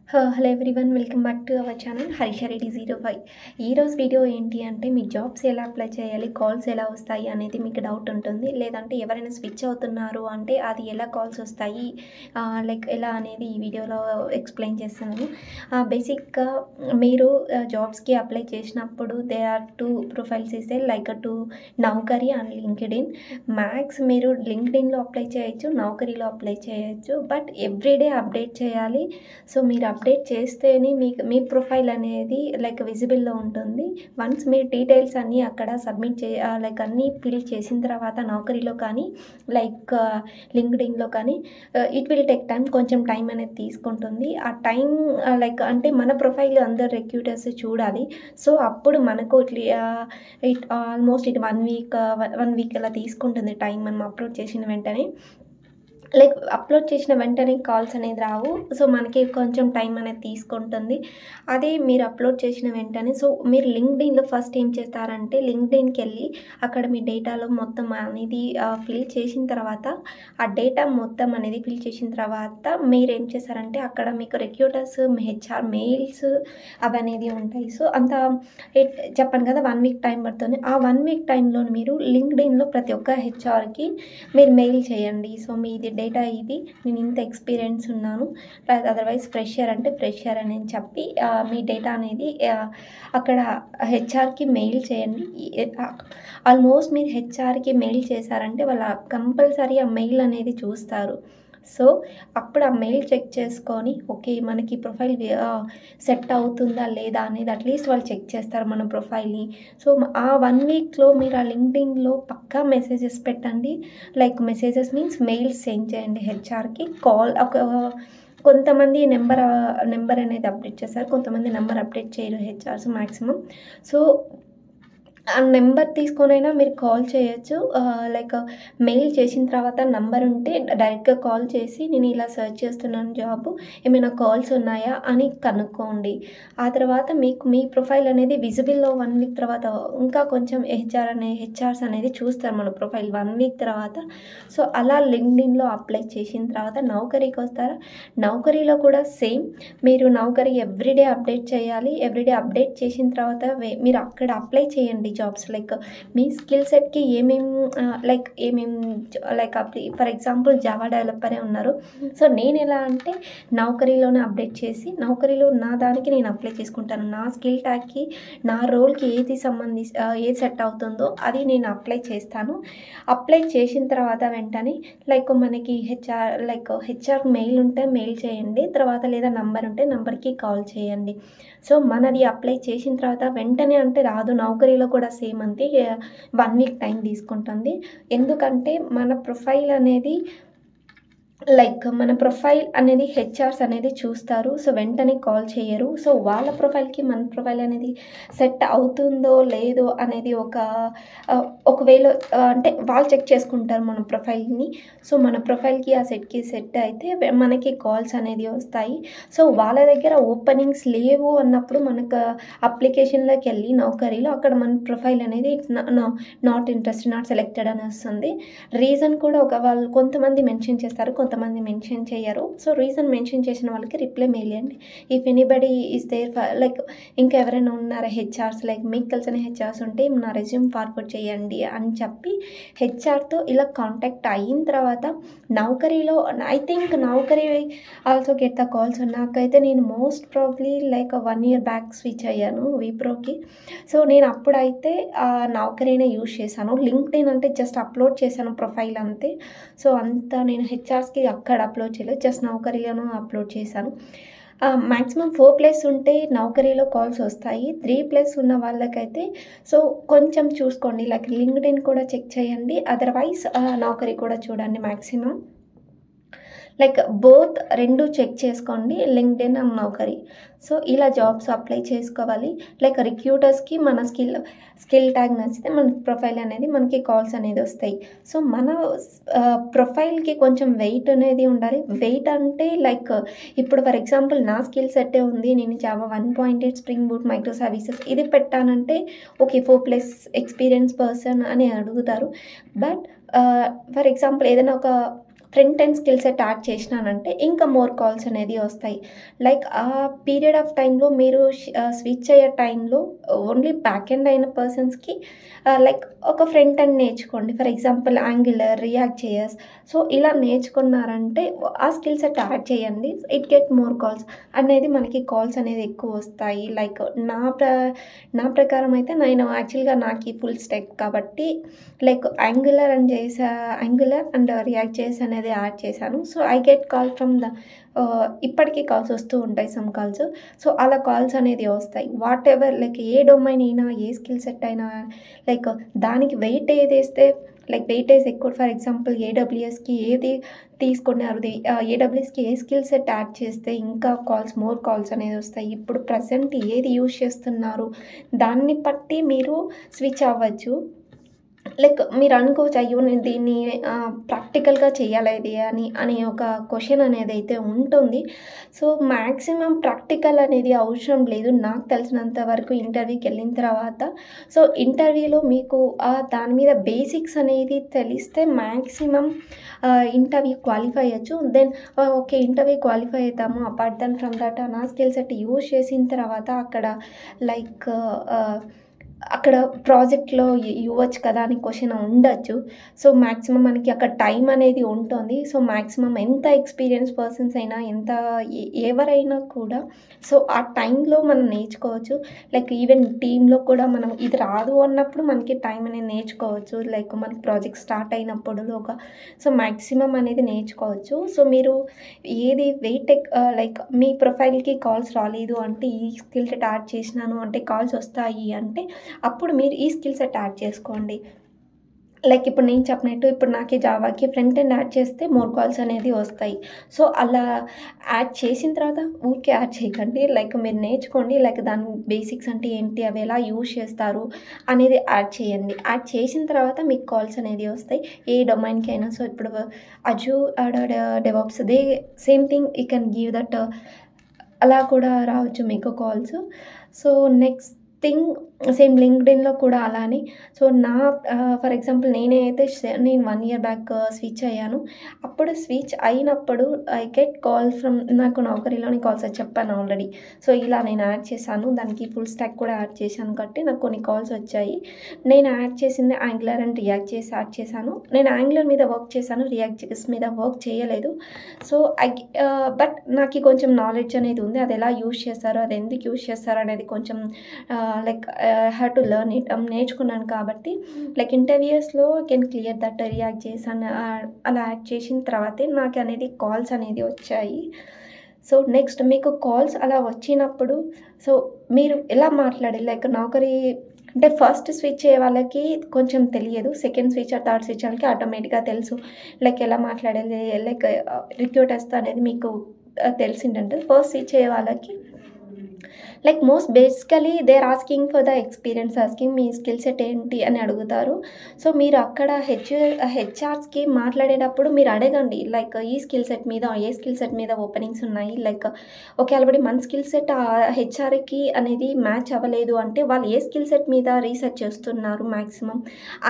Hello everyone, welcome back to our channel హరిషారెడ్డి05. ఈరోజు video ఏంటి అంటే, మీ జాబ్స్ ఎలా అప్లై చేయాలి, కాల్స్ ఎలా వస్తాయి అనేది మీకు డౌట్ ఉంటుంది. లేదంటే ఎవరైనా స్విచ్ అవుతున్నారు అంటే అది ఎలా కాల్స్ వస్తాయి, లైక్ ఎలా అనేది ఈ వీడియోలో ఎక్స్ప్లెయిన్ చేస్తున్నాను. బేసిక్గా మీరు జాబ్స్కి అప్లై చేసినప్పుడు దే ఆర్ టూ ప్రొఫైల్స్ ఇస్తే, like to Naukri and LinkedIn. Max మీరు లింక్డ్ఇన్లో అప్లై చేయొచ్చు, నౌకరీలో అప్లై చేయొచ్చు, బట్ ఎవ్రీడే అప్డేట్ చేయాలి. సో మీరు అప్డేట్ చేస్తేనే మీ ప్రొఫైల్ అనేది లైక్ విజిబుల్లో ఉంటుంది. వన్స్ మీరు డీటెయిల్స్ అన్నీ అక్కడ సబ్మిట్ లైక్ అన్నీ ఫిల్ చేసిన తర్వాత నౌకరీలో కానీ లైక్ లింక్డ్ఇన్లో కానీ ఇట్ విల్ టేక్ టైం, కొంచెం టైం అనేది తీసుకుంటుంది. ఆ టైం లైక్ అంటే మన ప్రొఫైల్ అందరు రిక్రూటర్స్ చూడాలి. సో అప్పుడు మనకు ఇట్ ఆల్మోస్ట్ 1 వీక్ అలా తీసుకుంటుంది టైం మనం అప్లోడ్ చేసిన వెంటనే. లైక్ అప్లోడ్ చేసిన వెంటనే కాల్స్ అనేది రావు. సో మనకి కొంచెం టైం అనేది తీసుకుంటుంది. అదే మీరు అప్లోడ్ చేసిన వెంటనే సో మీరు లింక్డ్ఇన్లో ఫస్ట్ ఏం చేస్తారంటే, లింక్డ్ఇన్కి వెళ్ళి అక్కడ మీ డేటాలో మొత్తం అనేది ఫిల్ చేసిన తర్వాత, ఆ డేటా మొత్తం అనేది ఫిల్ చేసిన తర్వాత మీరు ఏం చేస్తారంటే, అక్కడ మీకు రిక్రూటర్స్, హెచ్ఆర్ మెయిల్స్ అవనేది ఉంటాయి. సో అంత చెప్పాను కదా 1 వీక్ టైం పడుతుంది. ఆ 1 వీక్ టైంలో మీరు లింక్డ్ఇన్లో ప్రతి ఒక్క హెచ్ఆర్కి మీరు మెయిల్ చేయండి. సో మీది డేటా ఇది, నేను ఇంత ఎక్స్పీరియన్స్ ఉన్నాను, అదర్వైజ్ ఫ్రెషర్ అంటే ఫ్రెషర్ అని చెప్పి మీ డేటా అనేది అక్కడ హెచ్ఆర్కి మెయిల్ చేయండి. ఆల్మోస్ట్ మీరు హెచ్ఆర్కి మెయిల్ చేశారంటే వాళ్ళ కంపల్సరీ ఆ మెయిల్ అనేది చూస్తారు. సో అప్పుడు ఆ మెయిల్ చెక్ చేసుకొని ఓకే మనకి ప్రొఫైల్ సెట్ అవుతుందా లేదా అనేది అట్లీస్ట్ వాళ్ళు చెక్ చేస్తారు మన ప్రొఫైల్ని. సో ఆ 1 వీక్లో మీరు ఆ లింక్డ్ఇన్లో పక్కా మెసేజెస్ పెట్టండి. Like messages means mails send చేయండి హెచ్ఆర్కి. కొంతమంది నెంబర్ అనేది అప్డేట్ చేస్తారు, కొంతమంది నెంబర్ అప్డేట్ చేయరు హెచ్ఆర్స్ మ్యాక్సిమం. సో ఆ నెంబర్ తీసుకొనైనా మీరు కాల్ చేయొచ్చు. లైక్ మెయిల్ చేసిన తర్వాత నంబర్ ఉంటే డైరెక్ట్గా కాల్ చేసి నేను ఇలా సెర్చ్ చేస్తున్నాను జాబ్, ఏమైనా కాల్స్ ఉన్నాయా అని కనుక్కోండి. ఆ తర్వాత మీకు మీ ప్రొఫైల్ అనేది విజిబుల్లో 1 వీక్ తర్వాత ఇంకా కొంచెం హెచ్ఆర్స్ అనేది చూస్తారు మన ప్రొఫైల్ 1 వీక్ తర్వాత. సో అలా లింక్డ్ఇన్లో అప్లై చేసిన తర్వాత నౌకరీకి వస్తారా. నౌకరీలో కూడా సేమ్, మీరు నౌకరీ ఎవ్రీడే అప్డేట్ చేయాలి. ఎవ్రీడే అప్డేట్ చేసిన తర్వాత మీరు అక్కడ అప్లై చేయండి జాబ్స్. లైక్ మీ స్కిల్ సెట్కి ఏమేమి లైక్ ఫర్ ఎగ్జాంపుల్ జావా డెవలపరే ఉన్నారు. సో నేను ఎలా అంటే నౌకరీలోనే అప్డేట్ చేసి నౌకరీలో నా దానికి నేను అప్లై చేసుకుంటాను. నా స్కిల్ ట్యాగ్కి, నా రోల్కి ఏది ఏది సెట్ అవుతుందో అది నేను అప్లై చేస్తాను. అప్లై చేసిన తర్వాత వెంటనే లైక్ మనకి హెచ్ఆర్ మెయిల్ ఉంటే మెయిల్ చేయండి, తర్వాత లేదా నంబర్ ఉంటే నంబర్కి కాల్ చేయండి. సో మనది అప్లై చేసిన తర్వాత వెంటనే అంటే రాదు. నౌకరీలో కూడా సేమ్ అంతే, 1 వీక్ టైం తీసుకుంటుంది. ఎందుకంటే మన ప్రొఫైల్ అనేది హెచ్ఆర్స్ అనేది చూస్తారు. సో వెంటనే కాల్ చేయరు. సో వాళ్ళ ప్రొఫైల్కి మన ప్రొఫైల్ అనేది సెట్ అవుతుందో లేదో అనేది ఒకవేళ అంటే వాళ్ళు చెక్ చేసుకుంటారు మన ప్రొఫైల్ని. సో మన ప్రొఫైల్కి ఆ సెట్ అయితే మనకి కాల్స్ అనేది వస్తాయి. సో వాళ్ళ దగ్గర ఓపెనింగ్స్ లేవు అన్నప్పుడు మనకు అప్లికేషన్లోకి వెళ్ళి నౌకరీలో అక్కడ మన ప్రొఫైల్ అనేది నాట్ ఇంట్రెస్టెడ్, నాట్ సెలెక్టెడ్ అని వస్తుంది. రీజన్ కూడా వాళ్ళు కొంతమంది మెన్షన్ చేస్తారు, కొంతమంది మెన్షన్ చేయరు. సో రీజన్ మెన్షన్ చేసిన వాళ్ళకి రిప్లై మెయిల్ చేయండి. If anybody is there like ఇంకా ఎవరైనా ఉన్నారా హెచ్ఆర్స్, లైక్ మీకు కలిసిన హెచ్ఆర్స్ ఉంటే నా రెజ్యూమ్ ఫార్వర్డ్ చేయండి అని చెప్పి హెచ్ఆర్తో ఇలా కాంటాక్ట్ అయిన తర్వాత నౌకరీలో I think Naukri also get the calls. నాకైతే నేను most probably like 1 year back switch అయ్యాను విప్రోకి. సో నేను అప్పుడైతే నౌకరీనే యూజ్ చేశాను. లింక్డ్ఇన్ అంటే జస్ట్ అప్లోడ్ చేశాను ప్రొఫైల్ అంతే. సో అంతా నేను హెచ్ఆర్స్కి అక్కడ అప్లోడ్ చేయలేదు, జస్ట్ నౌకరీలోనూ అప్లోడ్ చేశాను. మ్యాక్సిమం 4+ ఉంటే నౌకరీలో కాల్స్ వస్తాయి. 3+ ఉన్న వాళ్ళకైతే సో కొంచెం చూసుకోండి, లైక్ లింక్డ్ఇన్ కూడా చెక్ చేయండి, అదర్వైజ్ నౌకరీ కూడా చూడండి. మ్యాక్సిమం లైక్ బోత్ రెండు చెక్ చేసుకోండి, లింక్డ్ఇన్ అండ్ నౌకరీ. సో ఇలా జాబ్స్ అప్లై చేసుకోవాలి. లైక్ రిక్రూటర్స్కి మన స్కిల్ ట్యాగ్ నచ్చితే మన ప్రొఫైల్ అనేది మనకి కాల్స్ అనేది వస్తాయి. సో మన ప్రొఫైల్కి కొంచెం వెయిట్ అనేది ఉండాలి. వెయిట్ అంటే లైక్ ఇప్పుడు ఫర్ ఎగ్జాంపుల్ నా స్కిల్ సెట్టే ఉంది, నేను Java 1.8 spring boot micro services ఇది పెట్టానంటే ఓకే 4+ ఎక్స్పీరియన్స్ పర్సన్ అని అడుగుతారు. బట్ ఫర్ ఎగ్జాంపుల్ ఏదైనా ఒక front end skill set add చేసినానంటే ఇంకా మోర్ కాల్స్ అనేది వస్తాయి. లైక్ ఆ పీరియడ్ ఆఫ్ టైంలో మీరు స్విచ్ అయ్యే టైంలో ఓన్లీ బ్యాక్ ఎండ్ అయిన పర్సన్స్కి లైక్ ఒక ఫ్రంట్ ఎండ్ నేర్చుకోండి. For example angular, react JS. So ఇలా నేర్చుకున్నారంటే ఆ స్కిల్ సెట్ యాడ్ చేయండి. ఇట్ గెట్ మోర్ కాల్స్ అనేది మనకి కాల్స్ అనేది ఎక్కువ వస్తాయి. లైక్ నా ప్రకారం అయితే నేను యాక్చువల్గా నాకు ఫుల్ స్టాక్ కాబట్టి like angular and react JS అనేది యాడ్ చేశాను. So I get call from the ఇప్పటికీ కాల్స్ వస్తూ ఉంటాయి సమ్ కాల్స్. సో అలా కాల్స్ అనేది వస్తాయి. What ever like A domain అయినా, ఏ స్కిల్ సెట్ అయినా లైక్ దానికి వెయిట్ ఏదేస్తే లైక్ వెయిటేజ్ ఎక్కువ. ఫర్ ఎగ్జాంపుల్ ఏడబ్ల్యూఎస్కి ఏది తీసుకున్నారు, ఏడబ్ల్యూఎస్కి ఏ స్కిల్ సెట్ యాడ్ చేస్తే ఇంకా మోర్ కాల్స్ అనేది వస్తాయి. ఇప్పుడు ప్రజెంట్ ఏది యూజ్ చేస్తున్నారు దాన్ని బట్టి మీరు స్విచ్ అవ్వచ్చు. లైక్ మీరు అనుకోవచ్చు, అయ్యో నేను దీన్ని ప్రాక్టికల్గా చేయాలి ఇది అని ఒక క్వశ్చన్ అనేది అయితే ఉంటుంది. సో మ్యాక్సిమం ప్రాక్టికల్ అనేది అవసరం లేదు నాకు తెలిసినంత వరకు ఇంటర్వ్యూకి వెళ్ళిన తర్వాత. సో ఇంటర్వ్యూలో మీకు దాని మీద బేసిక్స్ అనేది తెలిస్తే మ్యాక్సిమం ఇంటర్వ్యూ క్వాలిఫై అయ్యచ్చు. దెన్ ఓకే ఇంటర్వ్యూ క్వాలిఫై అవుతాము. అపార్ట్ దెన్ ఫ్రమ్ దట్ నా స్కిల్ సెట్ యూజ్ చేసిన తర్వాత అక్కడ ప్రాజెక్ట్లో ఇవ్వచ్చు కదా అని క్వశ్చన్ ఉండొచ్చు. సో మ్యాక్సిమం మనకి అక్కడ టైం అనేది ఉంటుంది. సో మ్యాక్సిమం ఎంత ఎక్స్పీరియన్స్ పర్సన్స్ అయినా ఎవరైనా కూడా సో ఆ టైంలో మనం నేర్చుకోవచ్చు. లైక్ ఈవెన్ టీంలో కూడా మనం ఇది రాదు అన్నప్పుడు మనకి టైం అనేది నేర్చుకోవచ్చు. లైక్ మనకి ప్రాజెక్ట్ స్టార్ట్ అయినప్పుడులోగా సో మ్యాక్సిమం అనేది నేర్చుకోవచ్చు. సో మీరు ఏది లైక్ మీ ప్రొఫైల్కి కాల్స్ రాలేదు అంటే ఈ స్కిల్ సెట్ యాడ్ చేసినాను అంటే కాల్స్ వస్తాయి అంటే అప్పుడు మీరు ఈ స్కిల్ సెట్ యాడ్ చేసుకోండి. లైక్ ఇప్పుడు నేను చెప్పినట్టు ఇప్పుడు నాకు జావాకి ఫ్రంట్ ఎండ్ యాడ్ చేస్తే మోర్ కాల్స్ అనేది వస్తాయి. సో అలా యాడ్ చేసిన తర్వాత ఊరికే యాడ్ చేయకండి. లైక్ మీరు నేర్చుకోండి. లైక్ దాని బేసిక్స్ అంటే ఏంటి, అవి ఎలా యూజ్ చేస్తారు అనేది యాడ్ చేయండి. యాడ్ చేసిన తర్వాత మీకు కాల్స్ అనేది వస్తాయి ఏ డొమైన్కి అయినా. సో ఇప్పుడు Azure DevOps same thing you can give that, అలా కూడా రావచ్చు మీకు calls. So next thing same లింక్డ్ఇన్లో కూడా అలానే. సో ఫర్ ఎగ్జాంపుల్ నేను 1 year బ్యాక్ స్విచ్ అయ్యాను. అప్పుడు స్విచ్ అయినప్పుడు ఐ గెట్ కాల్ ఫ్రమ్ నాకు నౌకరీలోని కాల్స్ చెప్పాను ఆల్రెడీ. సో ఇలా నేను యాడ్ చేశాను, దానికి ఫుల్ స్టాక్ కూడా యాడ్ చేశాను కాబట్టి నాకు కొన్ని కాల్స్ వచ్చాయి. నేను యాడ్ చేసింది యాంగులర్ అండ్ రియాక్ట్ చేసి యాడ్ చేశాను. నేను యాంగులర్ మీద వర్క్ చేశాను, రియాక్ట్ చేసి మీద వర్క్ చేయలేదు. సో బట్ నాకు కొంచెం నాలెడ్జ్ అనేది ఉంది, అది ఎలా యూజ్ చేస్తారు, అది ఎందుకు యూజ్ చేస్తారు అనేది కొంచెం like have to learn it. నేర్చుకున్నాను కాబట్టి లైక్ ఇంటర్వ్యూస్లో కెన్ క్లియర్ దట్ రియాక్ట్ చేశాను. అలా యాడ్ చేసిన తర్వాతే నాకు అనేది కాల్స్ అనేది వచ్చాయి. సో నెక్స్ట్ మీకు కాల్స్ అలా వచ్చినప్పుడు సో మీరు ఎలా మాట్లాడాలి, లైక్ నౌకరీ అంటే ఫస్ట్ స్విచ్ అయ్యే వాళ్ళకి కొంచెం తెలియదు, సెకండ్ స్విచ్ థర్డ్ స్విచ్ వాళ్ళకి ఆటోమేటిక్గా తెలుసు లైక్ ఎలా మాట్లాడాలి. లైక్ రిక్రూటర్స్తో అనేది మీకు తెలిసిందంటే ఫస్ట్ స్విచ్ అయ్యే వాళ్ళకి like most basically they are asking for the experience, asking మీ స్కిల్ సెట్ ఏంటి అని అడుగుతారు. సో మీరు అక్కడ హెచ్ఆర్స్కి మాట్లాడేటప్పుడు మీరు అడగండి లైక్ ఈ స్కిల్ సెట్ మీద ఏ స్కిల్ సెట్ మీద ఓపెనింగ్స్ ఉన్నాయి. లైక్ ఓకే ఆల్రెడీ మన స్కిల్ సెట్ హెచ్ఆర్కి అనేది మ్యాచ్ అవ్వలేదు అంటే వాళ్ళు ఏ స్కిల్ సెట్ మీద రీసెర్చ్ చేస్తున్నారు మ్యాక్సిమం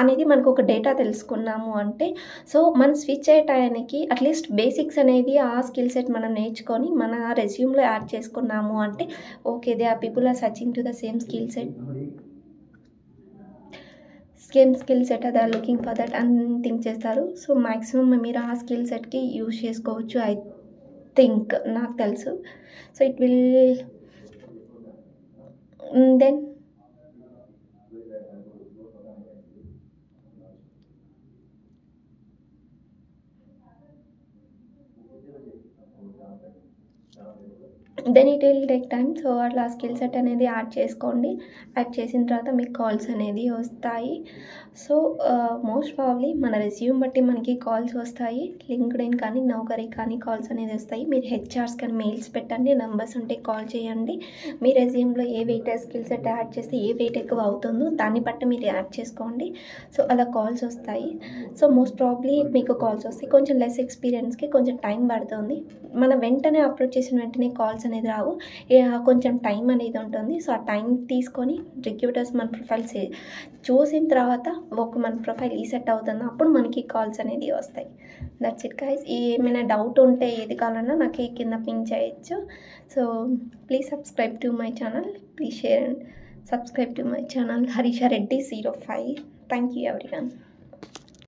అనేది మనకు ఒక డేటా తెలుసుకున్నాము అంటే సో మనం స్విచ్ అయ్యే టైంకి అట్లీస్ట్ బేసిక్స్ అనేది ఆ స్కిల్ సెట్ మనం నేర్చుకొని మన రెజ్యూమ్లో యాడ్ చేసుకున్నాము అంటే okay they are people are searching to the same skill set they are looking for that అని థింక్ చేస్తారు. సో మ్యాక్సిమం మీరు ఆ స్కిల్ సెట్కి యూజ్ చేసుకోవచ్చు ఐ థింక్, నాకు తెలుసు. So it will then it will take time. So అట్లా skill set అనేది యాడ్ చేసుకోండి. యాడ్ చేసిన తర్వాత మీకు కాల్స్ అనేది వస్తాయి. సో మోస్ట్ ప్రాబ్లీ మన రెజ్యూమ్ బట్టి మనకి కాల్స్ వస్తాయి. లింక్డ్ఇన్ కానీ నౌకరీ కానీ కాల్స్ అనేది వస్తాయి. మీరు హెచ్ఆర్స్ కానీ మెయిల్స్ పెట్టండి, నెంబర్స్ ఉంటే కాల్ చేయండి. మీ రెజ్యూమ్లో ఏ వెయిటేజ్ స్కిల్ సెట్ యాడ్ చేస్తే ఏ వెయిట్ ఎక్కువ అవుతుందో దాన్ని బట్టి మీరు యాడ్ చేసుకోండి. సో అలా కాల్స్ వస్తాయి. సో మోస్ట్ ప్రాబ్లీ మీకు కాల్స్ వస్తాయి. కొంచెం లెస్ ఎక్స్పీరియన్స్కి కొంచెం టైం పడుతుంది. మనం వెంటనే అప్రోచ్ చేసి చేసిన వెంటనే కాల్స్ అనేది రావు, కొంచెం టైం అనేది ఉంటుంది. సో ఆ టైం తీసుకొని రిక్రూటర్స్ మన ప్రొఫైల్స్ చూసిన తర్వాత మన ప్రొఫైల్ సెట్ అవుతుందో అప్పుడు మనకి కాల్స్ అనేది వస్తాయి. That's it guys. ఏమైనా డౌట్ ఉంటే ఏది కావాలన్నా నాకు కింద పింక్ చేయొచ్చు. So please subscribe to my channel, please share and subscribe to my channel Harisha Reddy 05. Thank you everyone.